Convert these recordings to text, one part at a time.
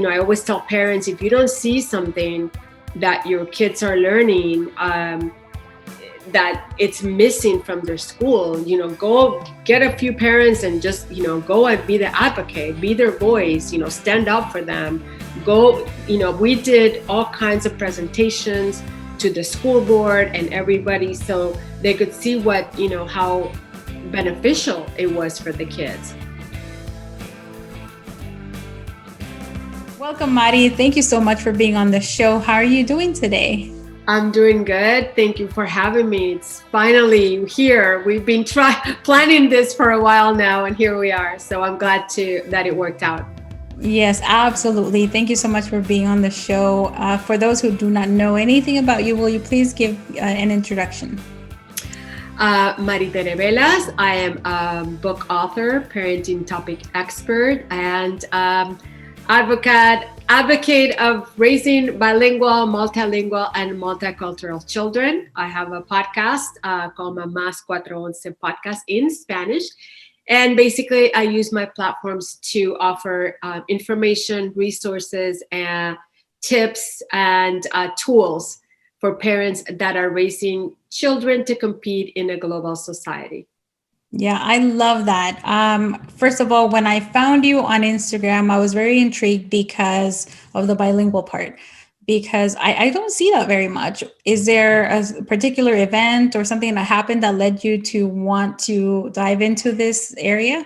I always tell parents, if you don't see something that your kids are learning, that it's missing from their school, go get a few parents and just, go and be the advocate, be their voice, stand up for them. Go, we did all kinds of presentations to the school board and everybody so they could see what, how beneficial it was for the kids. Welcome, Mari. Thank you so much for being on the show. How are you doing today? I'm doing good. Thank you for having me. It's finally here. We've been planning this for a while now, and here we are. So I'm glad that it worked out. Yes, absolutely. Thank you so much for being on the show. For those who do not know anything about you, will you please give an introduction? Maritere Bellas. I am a book author, parenting topic expert, and advocate of raising bilingual, multilingual, and multicultural children. I have a podcast called Mamás 411 Podcast in Spanish. And basically, I use my platforms to offer information, resources, and tips and tools for parents that are raising children to compete in a global society. Yeah, I love that. First of all, when I found you on Instagram, I was very intrigued because of the bilingual part, because I don't see that very much. Is there a particular event or something that happened that led you to want to dive into this area?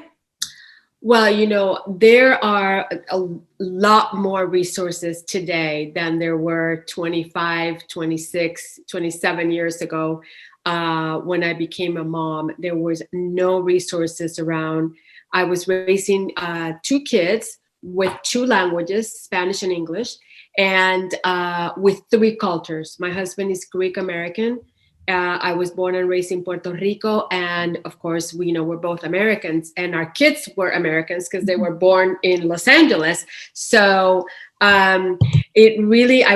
Well, there are a lot more resources today than there were 25, 26, 27 years ago. When I became a mom, there was no resources around. I was raising 2 kids with 2 languages, Spanish and English, and with 3 cultures. My husband is Greek American. I was born and raised in Puerto Rico. And of course, we're both Americans, and our kids were Americans because they were born in Los Angeles. So I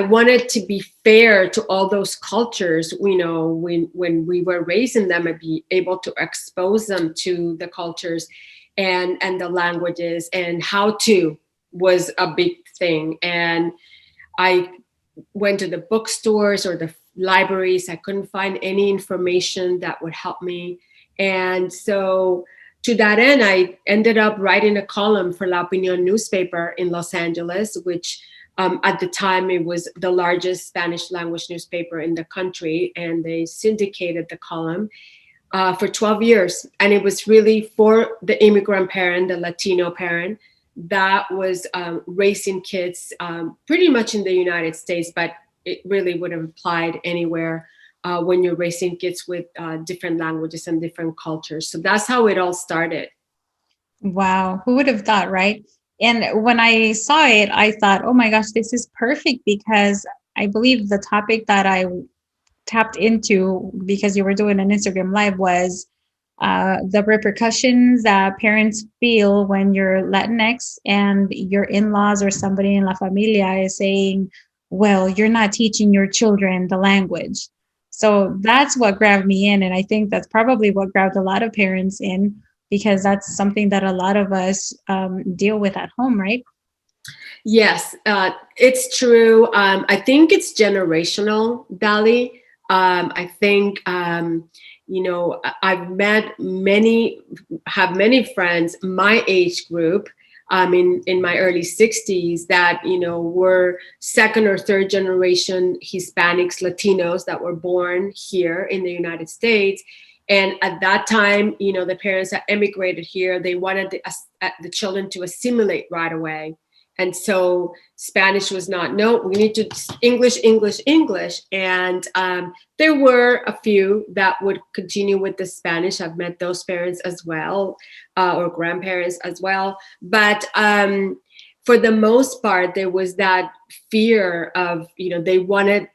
wanted to be fair to all those cultures, when we were raising them, and be able to expose them to the cultures and the languages, and how to was a big thing. And I went to the bookstores or the libraries. I couldn't find any information that would help me. And so to that end, I ended up writing a column for La Opinión newspaper in Los Angeles, which at the time it was the largest Spanish language newspaper in the country. And they syndicated the column for 12 years. And it was really for the immigrant parent, the Latino parent, that was raising kids pretty much in the United States, but it really would have applied anywhere when you're raising kids with different languages and different cultures. So that's how it all started. Wow. Who would have thought, right? And when I saw it, I thought, oh my gosh, this is perfect, because I believe the topic that I tapped into because you were doing an Instagram live was the repercussions that parents feel when you're Latinx and your in-laws or somebody in La Familia is saying, well, you're not teaching your children the language. So that's what grabbed me in. And I think that's probably what grabbed a lot of parents in, because that's something that a lot of us deal with at home, right? Yes, it's true. I think it's generational, Dali. I think, I've have many friends, my age group, in my early 60s that, were 2nd or 3rd generation Hispanics, Latinos that were born here in the United States. And at that time, the parents that emigrated here, they wanted the children to assimilate right away. And so Spanish was not, no, we need to English. And there were a few that would continue with the Spanish. I've met those parents as well, or grandparents as well. But for the most part, there was that fear of, they wanted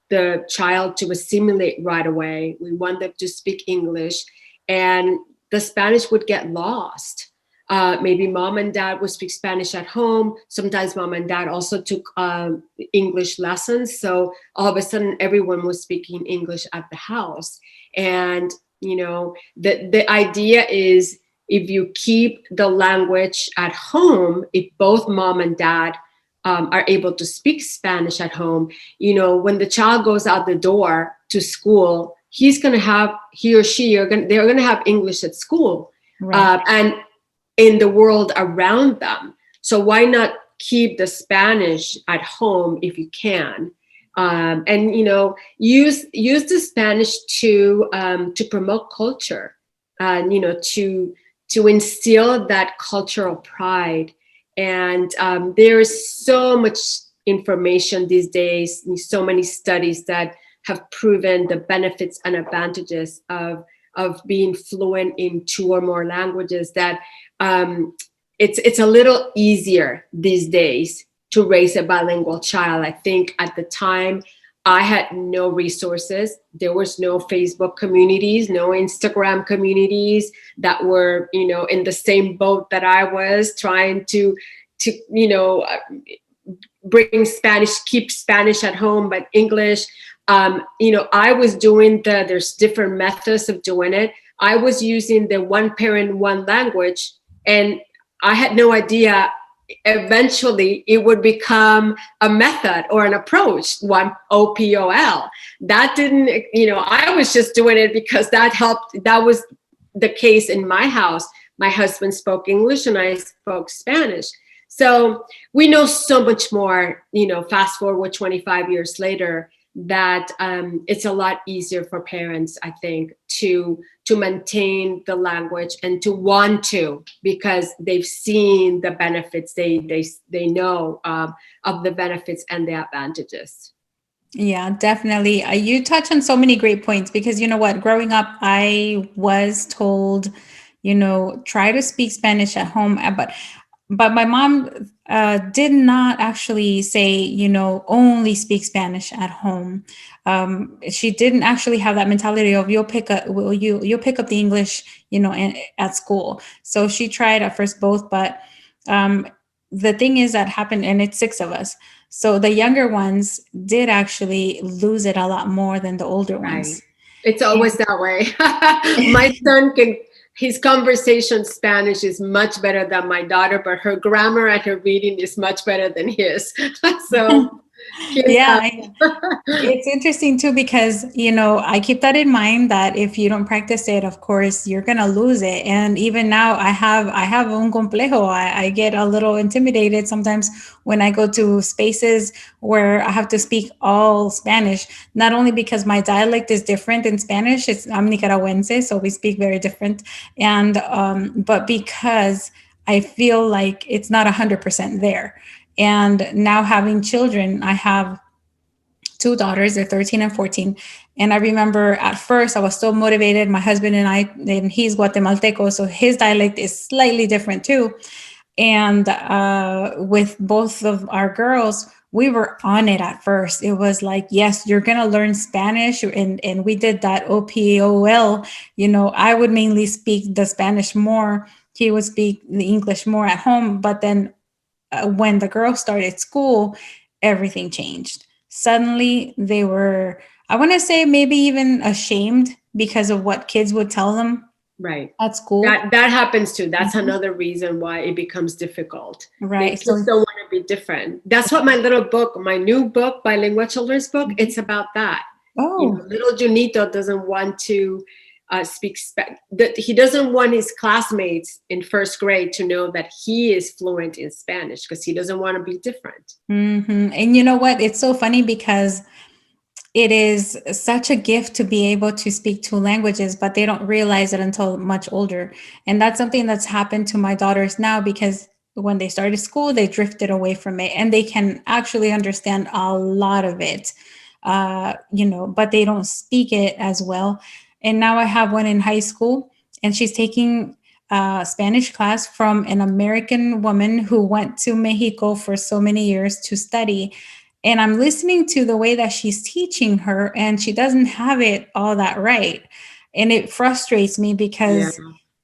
the child to assimilate right away. We want them to speak English, and the Spanish would get lost. Maybe mom and dad would speak Spanish at home. Sometimes mom and dad also took English lessons. So all of a sudden, everyone was speaking English at the house. And, the idea is, if you keep the language at home, if both mom and dad are able to speak Spanish at home, when the child goes out the door to school, he or she they're going to have English at school, Right. and in the world around them. So why not keep the Spanish at home if you can? And use the Spanish to promote culture, and to instill that cultural pride. And there is so much information these days, so many studies that have proven the benefits and advantages of being fluent in 2 or more languages, that it's a little easier these days to raise a bilingual child. I think at the time I had no resources. There was no Facebook communities, no Instagram communities that were, in the same boat that I was, trying to bring Spanish, keep Spanish at home, but English. I was doing there's different methods of doing it. I was using the one parent, one language, and I had no idea eventually it would become a method or an approach, one OPOL. That didn't, I was just doing it because that helped. That was the case in my house. My husband spoke English and I spoke Spanish. So we know so much more, fast forward 25 years later, that it's a lot easier for parents, I think, to maintain the language and to want to, because they've seen the benefits. They know of the benefits and the advantages. Yeah, definitely. You touch on so many great points, because you know what, growing up, I was told, try to speak Spanish at home, but my mom did not actually say, only speak Spanish at home. She didn't actually have that mentality of you'll pick up the English, at school. So she tried at first both, but the thing is that happened, and it's 6 of us. So the younger ones did actually lose it a lot more than the older ones. It's always that way. My son his conversation Spanish is much better than my daughter, but her grammar and her reading is much better than his. So yeah, it's interesting too, because I keep that in mind, that if you don't practice it, of course you're gonna lose it. And even now I have un complejo. I get a little intimidated sometimes when I go to spaces where I have to speak all Spanish, not only because my dialect is different in Spanish. I'm Nicaragüense, so we speak very different, and but because I feel like it's not 100% there. And now having children, I have 2 daughters, they're 13 and 14. And I remember at first I was so motivated. My husband and he's Guatemalteco, so his dialect is slightly different too. And with both of our girls, we were on it at first. It was like, yes, you're going to learn Spanish. And we did that OPOL. I would mainly speak the Spanish more. He would speak the English more at home. But then when the girls started school, everything changed. Suddenly they were, I want to say, maybe even ashamed because of what kids would tell them at school. That happens too. That's another reason why it becomes difficult. Right. They just don't want to be different. That's what my new book, Bilingual Children's Book, it's about that. Oh. Little Junito doesn't want to speak he doesn't want his classmates in first grade to know that he is fluent in Spanish, because he doesn't want to be different. Mm-hmm. And you know what? It's so funny, because it is such a gift to be able to speak 2 languages, but they don't realize it until much older. And that's something that's happened to my daughters now, because when they started school, they drifted away from it, and they can actually understand a lot of it, but they don't speak it as well. And now I have one in high school, and she's taking a Spanish class from an American woman who went to Mexico for so many years to study. And I'm listening to the way that she's teaching her, and she doesn't have it all that right. And it frustrates me, because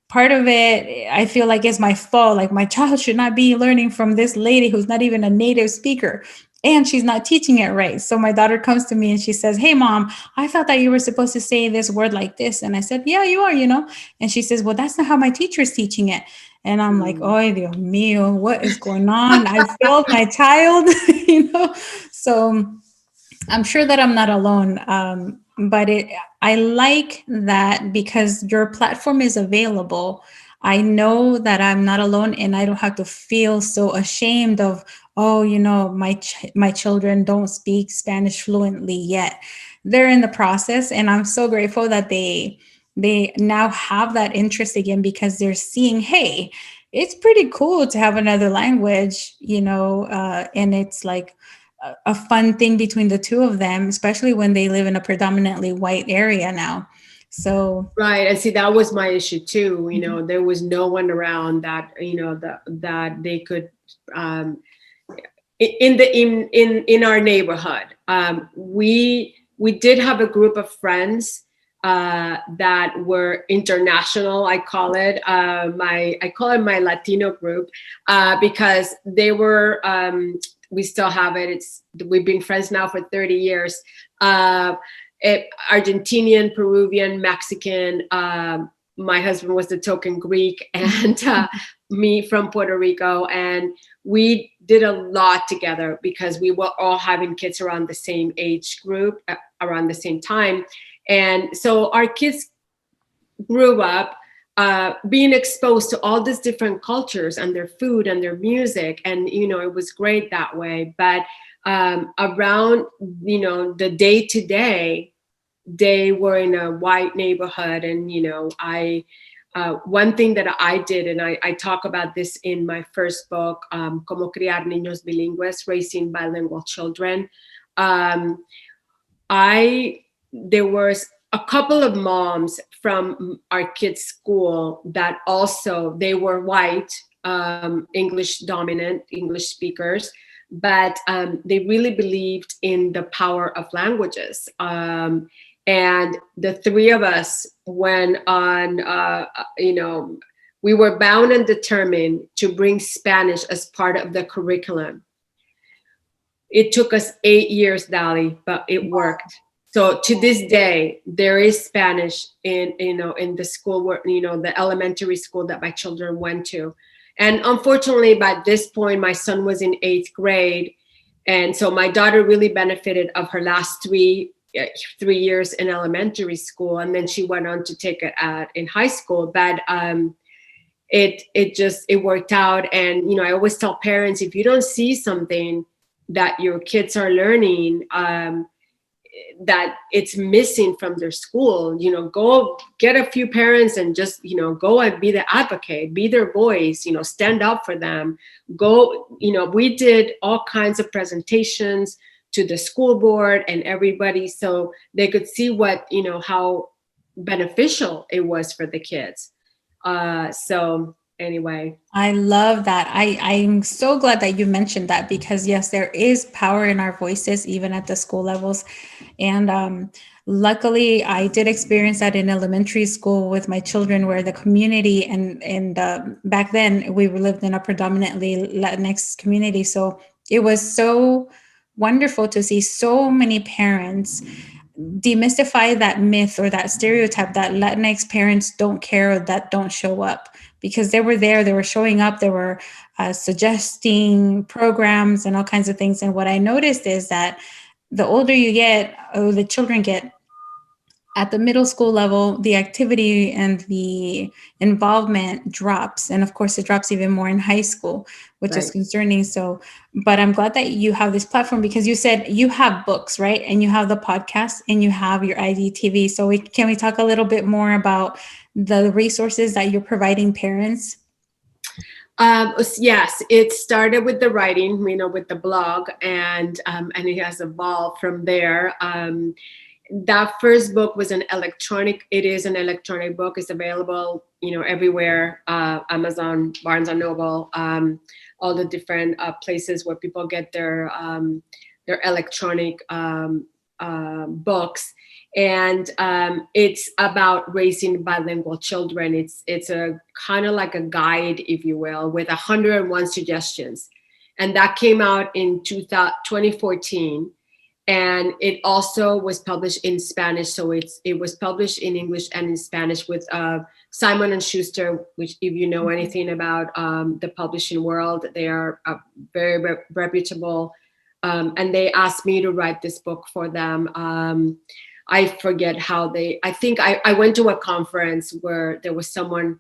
part of it, I feel like, is my fault. Like, my child should not be learning from this lady who's not even a native speaker. and she's not teaching it right. So my daughter comes to me and she says, "Hey mom, I thought that you were supposed to say this word like this." And I said, "Yeah, you are, you know." And she says, "Well, that's not how my teacher is teaching it." And I'm like, Mm. "Oh, Dios mío, what is going on? I failed my child." You know. So I'm sure that I'm not alone. But I like that because your platform is available. I know that I'm not alone, and I don't have to feel so ashamed of, oh, you know, my children don't speak Spanish fluently yet. They're in the process, and I'm so grateful that they now have that interest again because they're seeing, hey, it's pretty cool to have another language, you know, and it's like a fun thing between the two of them, especially when they live in a predominantly white area now. So, Right. And see, that was my issue too. You mhm. know, there was no one around that, you know, that they could, um, in our neighborhood. We did have a group of friends that were international. I call it I call it my Latino group because they were. We still have it. We've been friends now for 30 years. Argentinian, Peruvian, Mexican. My husband was the token Greek, and me from Puerto Rico, and we did a lot together because we were all having kids around the same age group, around the same time. And so our kids grew up being exposed to all these different cultures and their food and their music. And, you know, it was great that way. But around, you know, the day to day, they were in a white neighborhood. And, you know, one thing that I did, and I talk about this in my first book, Cómo Criar Niños Bilingües, Raising Bilingual Children. There was a couple of moms from our kids' school that also, they were white, English dominant, English speakers, but they really believed in the power of languages. And the three of us went on, you know, we were bound and determined to bring Spanish as part of the curriculum. It took us 8 years, Dali, but it worked. So to this day, there is Spanish in, you know, in the school where, you know, the elementary school that my children went to. And unfortunately, by this point, my son was in 8th grade. And so my daughter really benefited of her last 3 years in elementary school. And then she went on to take it in high school. But it worked out. And, you know, I always tell parents, if you don't see something that your kids are learning, that it's missing from their school, you know, go get a few parents and just, you know, go and be the advocate, be their voice, you know, stand up for them. Go, you know, we did all kinds of presentations to the school board and everybody so they could see what, you know, how beneficial it was for the kids. So anyway. I love that. I'm so glad that you mentioned that because yes, there is power in our voices, even at the school levels. And luckily, I did experience that in elementary school with my children, where the community and back then we lived in a predominantly Latinx community, so it was so wonderful to see so many parents demystify that myth or that stereotype that Latinx parents don't care or that don't show up, because they were there, they were showing up, they were suggesting programs and all kinds of things. And what I noticed is that the older you get, or the children get, at the middle school level, the activity and the involvement drops. And of course, it drops even more in high school, which is Right. concerning. So, but I'm glad that you have this platform because you said you have books, right? And you have the podcast and you have your IGTV. So can we talk a little bit more about the resources that you're providing parents? Yes, it started with the writing, you know, with the blog, and it has evolved from there. That first book was it is an electronic book. It's available, you know, everywhere, Amazon, Barnes and Noble, all the different places where people get their electronic books. And it's about raising bilingual children. It's a kind of like a guide, if you will, with 101 suggestions. and that came out in 2014. And it also was published in Spanish. So it was published in English and in Spanish with Simon and Schuster, which, if you know anything about the publishing world, they are very reputable. And they asked me to write this book for them. I forget how I think I went to a conference where there was someone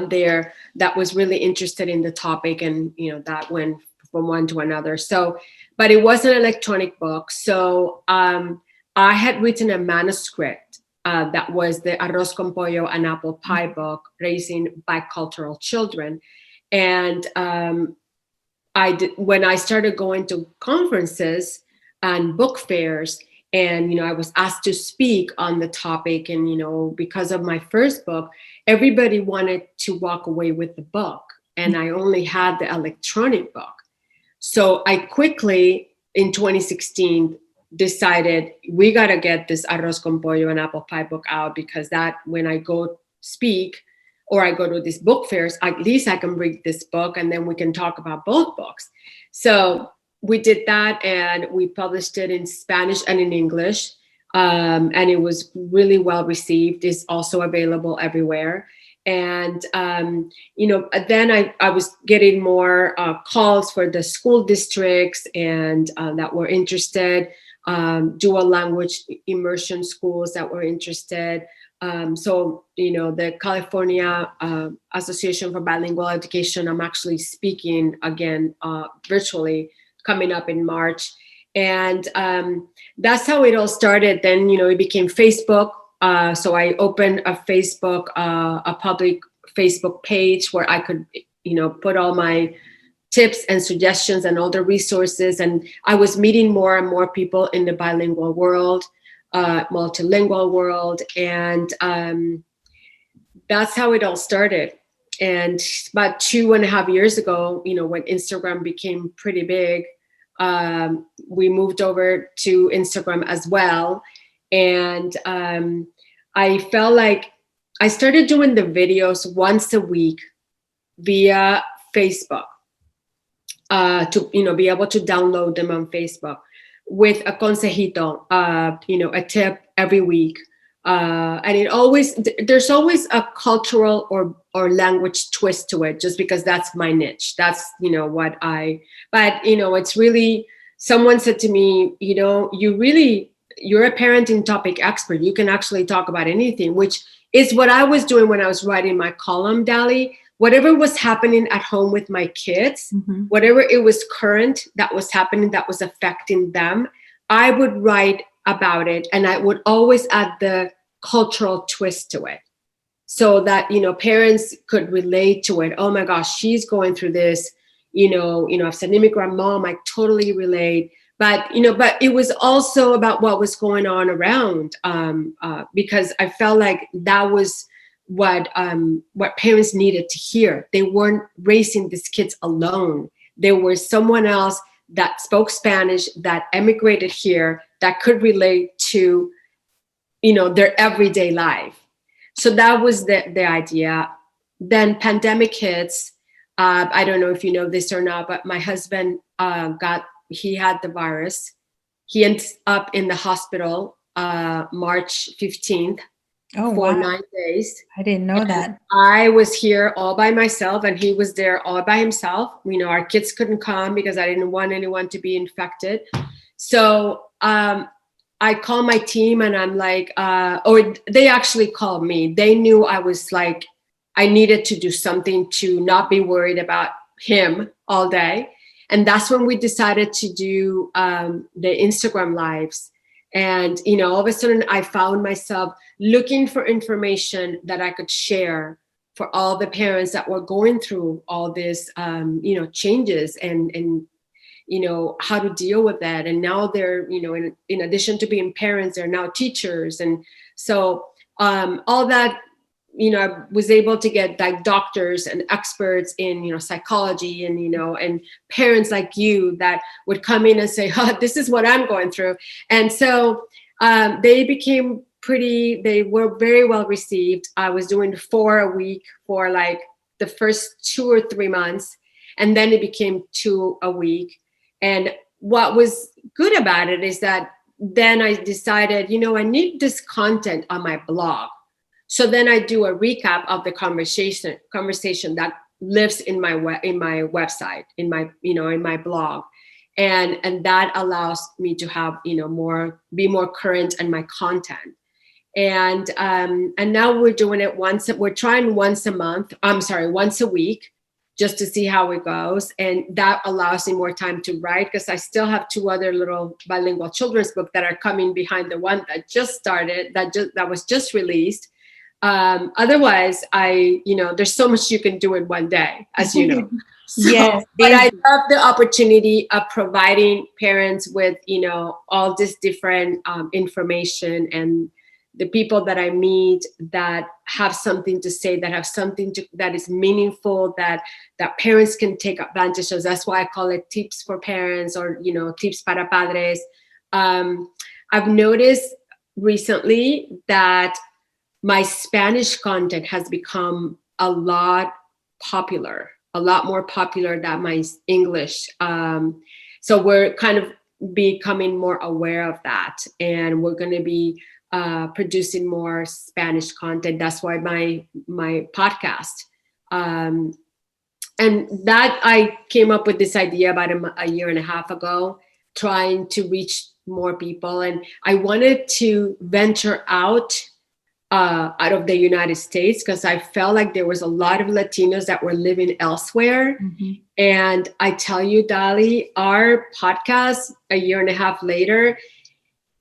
there that was really interested in the topic, and that went from one to another. So, but it was an electronic book. So I had written a manuscript that was the Arroz con Pollo and Apple Pie book, Raising Bicultural Children. And when I started going to conferences and book fairs, and I was asked to speak on the topic, and because of my first book, everybody wanted to walk away with the book, and I only had the electronic book. So I quickly, in 2016, decided we got to get this Arroz con Pollo and Apple Pie book out, because that, when I go speak or I go to these book fairs, at least I can read this book and then we can talk about both books. So we did that, and we published it in Spanish and in English. And it was really well received. It's also available everywhere. And, then I was getting more calls for the school districts and that were interested, dual language immersion schools that were interested. So, the California Association for Bilingual Education, I'm actually speaking again virtually coming up in March. And that's how it all started. Then, it became Facebook. So I opened a public Facebook page where I could, put all my tips and suggestions and all the resources. And I was meeting more and more people in the bilingual world, multilingual world. And that's how it all started. And about 2.5 years ago, when Instagram became pretty big, we moved over to Instagram as well. And I felt like I started doing the videos once a week via Facebook to be able to download them on Facebook with a consejito, a tip every week. And there's always a cultural or language twist to it, just because that's my niche. That's, but it's really, someone said to me, you're a parenting topic expert. You can actually talk about anything, which is what I was doing when I was writing my column, Dali. Whatever was happening at home with my kids, whatever it was current that was happening, that was affecting them, I would write about it. And I would always add the cultural twist to it, so that, parents could relate to it. Oh my gosh, she's going through this, as an immigrant mom, I totally relate. But it was also about what was going on around, because I felt like that was what parents needed to hear. They weren't raising these kids alone. There was someone else that spoke Spanish, that emigrated here, that could relate to, their everyday life. So that was the idea. Then pandemic hits. I don't know if you know this or not, but my husband he had the virus. He ends up in the hospital March 15th for 9 days. I didn't know that. I was here all by myself, and he was there all by himself. Our kids couldn't come because I didn't want anyone to be infected. So I called my team, and I'm like, or they actually called me. They knew I was like, I needed to do something to not be worried about him all day. And that's when we decided to do the Instagram lives. And, all of a sudden I found myself looking for information that I could share for all the parents that were going through all this, changes and how to deal with that. And now they're, in addition to being parents, they're now teachers. And so all that, I was able to get like doctors and experts in, psychology and, and parents like you that would come in and say, oh, this is what I'm going through. And so they were very well received. I was doing 4 a week for like the first 2 or 3 months. and then it became 2 a week. And what was good about it is that then I decided, I need this content on my blog. So then I do a recap of the conversation that lives in my website, in my blog. And that allows me to have, be more current in my content. And now we're doing it we're trying once a week, just to see how it goes. And that allows me more time to write, because I still have 2 other little bilingual children's books that are coming behind the one that just started, that was just released. Otherwise, there's so much you can do in one day, as you know. So, Yes, but I love the opportunity of providing parents with, all this different information, and the people that I meet that have something to say, that have something that is meaningful, that parents can take advantage of. That's why I call it tips for parents, or, tips para padres. I've noticed recently that my Spanish content has become a lot more popular than my English. So we're kind of becoming more aware of that, and we're going to be producing more Spanish content. That's why my podcast. And that I came up with this idea about a year and a half ago, trying to reach more people. And I wanted to venture out of the United States, because I felt like there was a lot of Latinos that were living elsewhere. Mm-hmm. And I tell you, Dali, our podcast a year and a half later,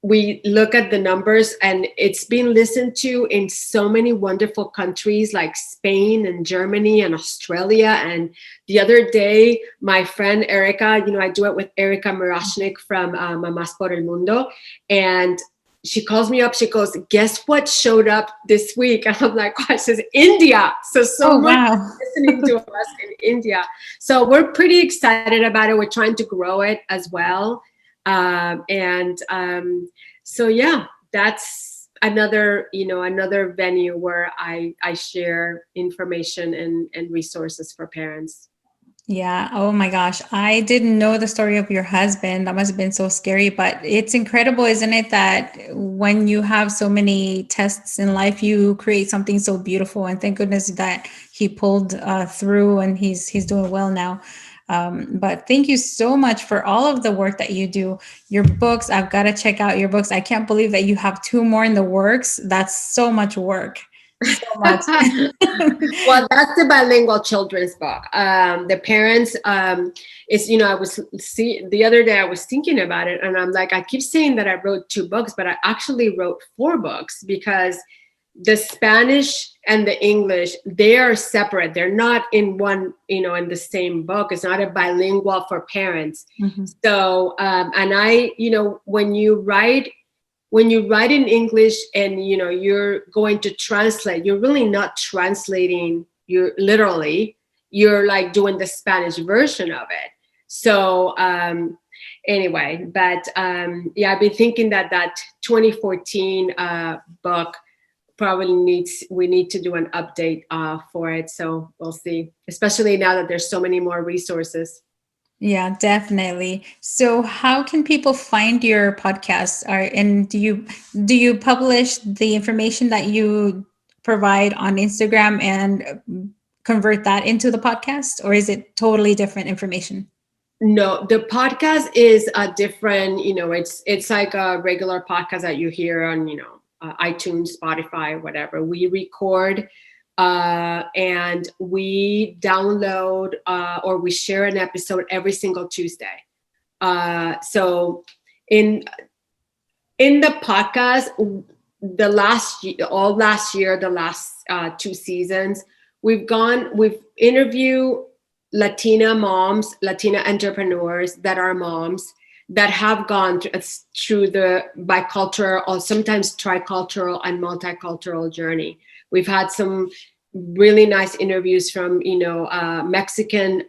we look at the numbers, and it's been listened to in so many wonderful countries like Spain and Germany and Australia. And the other day, my friend Erica, I do it with Erica Mirashnik from Mamás por el Mundo, and she calls me up. She goes, "Guess what showed up this week?" And I'm like, "Oh," she says, "India." So much listening to us in India. So we're pretty excited about it. We're trying to grow it as well. So yeah, that's another venue where I share information and resources for parents. Yeah. Oh my gosh. I didn't know the story of your husband. That must have been so scary, but it's incredible, isn't it? That when you have so many tests in life, you create something so beautiful. And thank goodness that he pulled through, and he's doing well now. But thank you so much for all of the work that you do. Your books, I've got to check out your books. I can't believe that you have 2 more in the works. That's so much work. So much. Well, that's the bilingual children's book. The parents, the other day I was thinking about it, and I'm like, I keep saying that I wrote 2 books, but I actually wrote 4 books, because the Spanish and the English, they are separate. They're not in one, in the same book. It's not a bilingual for parents. Mm-hmm. So, and I, when you write in English and, you're going to translate, you're really not translating, you're like doing the Spanish version of it. So, anyway, but, yeah, I've been thinking that 2014 book we need to do an update for it. So we'll see, especially now that there's so many more resources. Yeah, definitely. So how can people find your podcast? And do you publish the information that you provide on Instagram and convert that into the podcast, or is it totally different information? No, the podcast is a different, it's like a regular podcast that you hear on, iTunes, Spotify, whatever. We record and we download or we share an episode every single Tuesday. So in the podcast, the last two seasons, we've interviewed Latina moms, Latina entrepreneurs that are moms that have gone through the bicultural or sometimes tricultural and multicultural journey. We've had some really nice interviews from, Mexican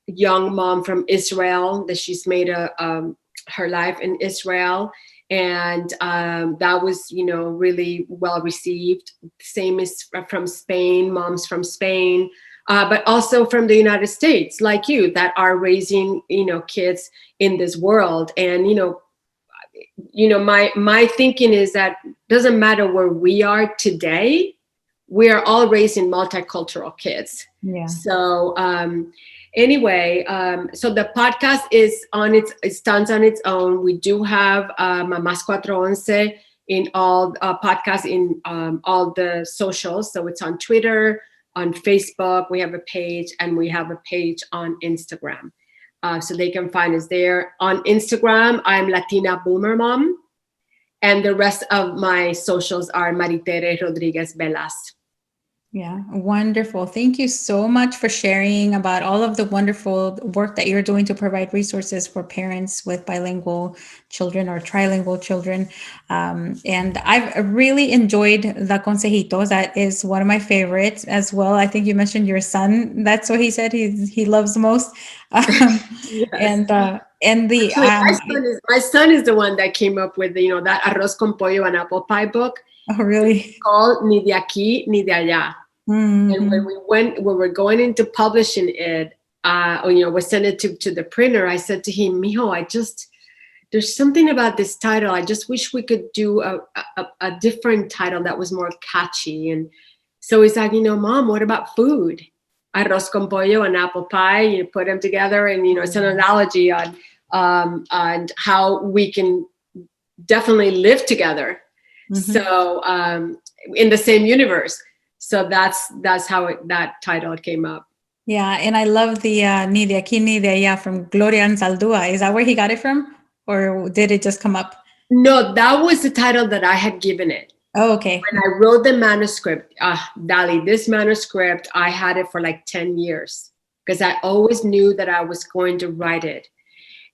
young mom from Israel that she's made her life in Israel. And that was, really well received. Same as from Spain, moms from Spain. but also from the United States, like you, that are raising, kids in this world. And, my thinking is that doesn't matter where we are today, we are all raising multicultural kids. Yeah. So anyway, so the podcast it stands on its own. We do have Mamás 411 in all podcasts, in all the socials. So it's on Twitter, on Facebook, we have a page, and we have a page on Instagram. So they can find us there. On Instagram, I'm Latina Boomer Mom. And the rest of my socials are Maritere Rodriguez Bellas. Yeah, wonderful. Thank you so much for sharing about all of the wonderful work that you're doing to provide resources for parents with bilingual children or trilingual children. And I've really enjoyed the consejitos. That is one of my favorites as well. I think you mentioned your son. That's what he said he loves most. Yes. And the Actually, my son is the one that came up with that arroz con pollo and apple pie book. Oh, really? It's called Ni de aquí ni de allá. Mm-hmm. And when we were going into publishing it, we sent it to the printer. I said to him, "Mijo, there's something about this title. I just wish we could do a different title that was more catchy." And so he's like, Mom, what about food? Arroz con pollo and apple pie. You put them together, and it's an analogy on how we can definitely live together. Mm-hmm. So in the same universe. So that's how that title came up. Yeah, and I love the Ni de aquí ni de allá from Gloria Anzaldúa. Is that where he got it from? Or did it just come up? No, that was the title that I had given it. Oh, okay. When I wrote the manuscript, Dali, this manuscript, I had it for like 10 years because I always knew that I was going to write it.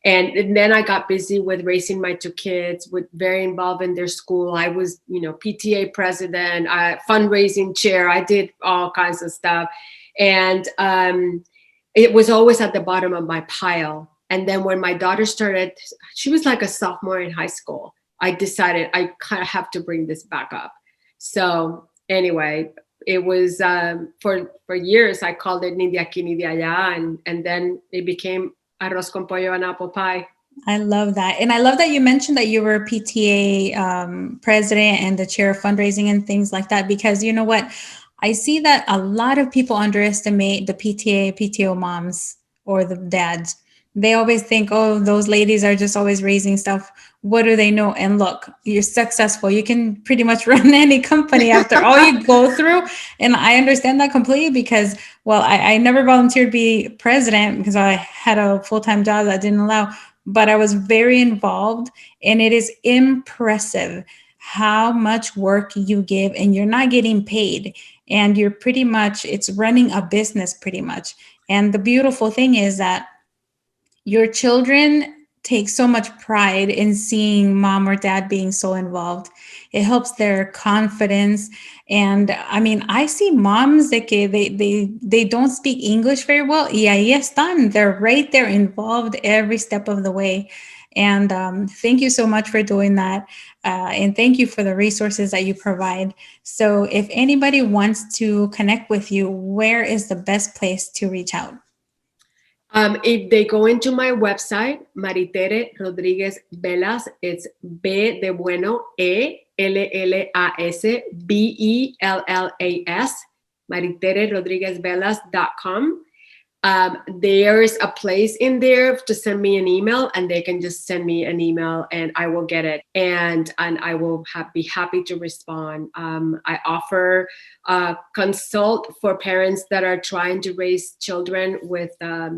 And then I got busy with raising my two kids, with very involved in their school. I was, PTA president, fundraising chair. I did all kinds of stuff. And it was always at the bottom of my pile. And then when my daughter started, she was like a sophomore in high school. I decided I kind of have to bring this back up. So anyway, it was for years, I called it Ni de aquí ni de allá. And then it became arroz con pollo and apple pie. I love that. And I love that you mentioned that you were PTA president and the chair of fundraising and things like that, because you know what? I see that a lot of people underestimate the PTO moms or the dads. They always think, oh, those ladies are just always raising stuff. What do they know? And look, you're successful. You can pretty much run any company after all you go through. And I understand that completely because, well, I never volunteered to be president because I had a full-time job that didn't allow, but I was very involved. And it is impressive how much work you give and you're not getting paid. And you're pretty much, it's running a business pretty much. And the beautiful thing is that your children take so much pride in seeing mom or dad being so involved. It helps their confidence. And I mean, I see moms that they don't speak English very well. Y ahí están. They're right there involved every step of the way. And thank you so much for doing that. And thank you for the resources that you provide. So if anybody wants to connect with you, where is the best place to reach out? If they go into my website, Maritere Rodriguez Bellas, it's B de bueno, ELLAS, BELLAS, maritererodriguezbellas.com. There's a place in there to send me an email, and they can just send me an email and I will get it. And I will be happy to respond. I offer consult for parents that are trying to raise children with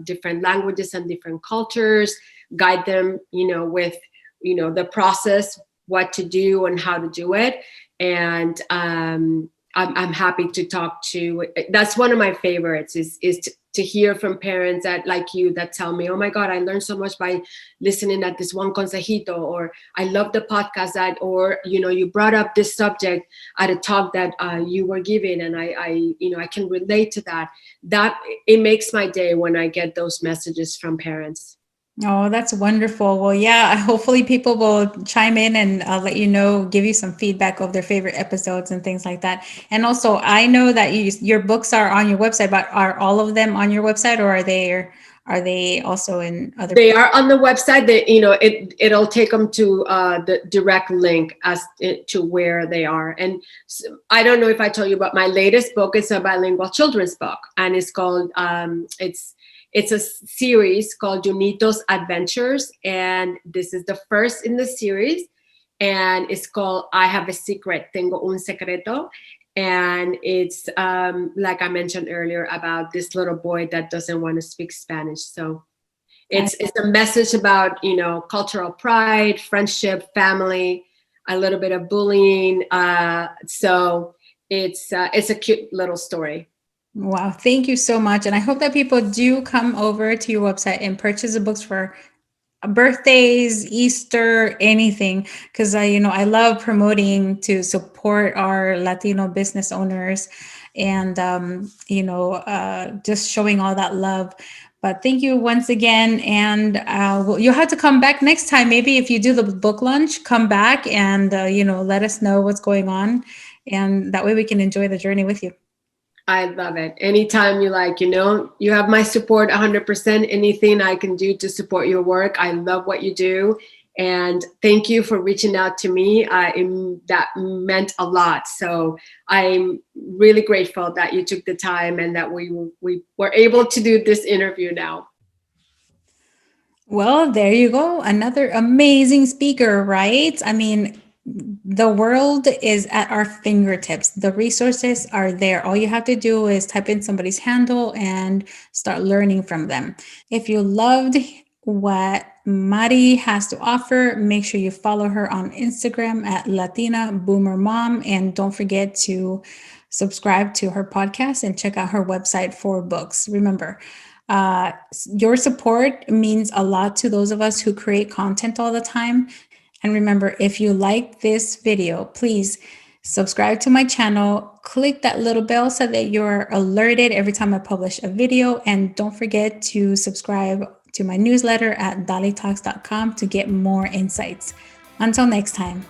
different languages and different cultures, guide them, with, the process, what to do and how to do it. And I'm happy to talk to. That's one of my favorites is to hear from parents that like you that tell me, oh my God, I learned so much by listening at this one consejito, or I love the podcast that, or, you brought up this subject at a talk that you were giving. And I can relate to that. That it makes my day when I get those messages from parents. Oh, that's wonderful. Well, yeah, hopefully people will chime in and let you know, give you some feedback of their favorite episodes and things like that. And also, I know that your books are on your website, but are all of them on your website, or are they also in other They places? are on the website. That it'll take them to the direct link to where they are. And I don't know if I told you about my latest book. It's a bilingual children's book, and it's called it's a series called Junitos Adventures, and this is the first in the series, and it's called I Have a Secret, Tengo un secreto. And it's like I mentioned earlier about this little boy that doesn't want to speak Spanish. So it's a message about cultural pride, friendship, family, a little bit of bullying. So it's a cute little story. Wow, thank you so much. And I hope that people do come over to your website and purchase the books for birthdays, Easter, anything. Because I love promoting to support our Latino business owners and, just showing all that love. But thank you once again. And you'll have to come back next time. Maybe if you do the book launch, come back and, let us know what's going on. And that way we can enjoy the journey with you. I love it. Anytime you like, you have my support 100%. Anything I can do to support your work. I love what you do. And thank you for reaching out to me. That meant a lot. So I'm really grateful that you took the time and that we were able to do this interview now. Well, there you go. Another amazing speaker, right? I mean, the world is at our fingertips. The resources are there. All you have to do is type in somebody's handle and start learning from them. If you loved what Mari has to offer, make sure you follow her on Instagram at Latina Boomer Mom. And don't forget to subscribe to her podcast and check out her website for books. Remember, your support means a lot to those of us who create content all the time. And remember, if you like this video, please subscribe to my channel, click that little bell so that you're alerted every time I publish a video. And don't forget to subscribe to my newsletter at Dalitalks.com to get more insights. Until next time.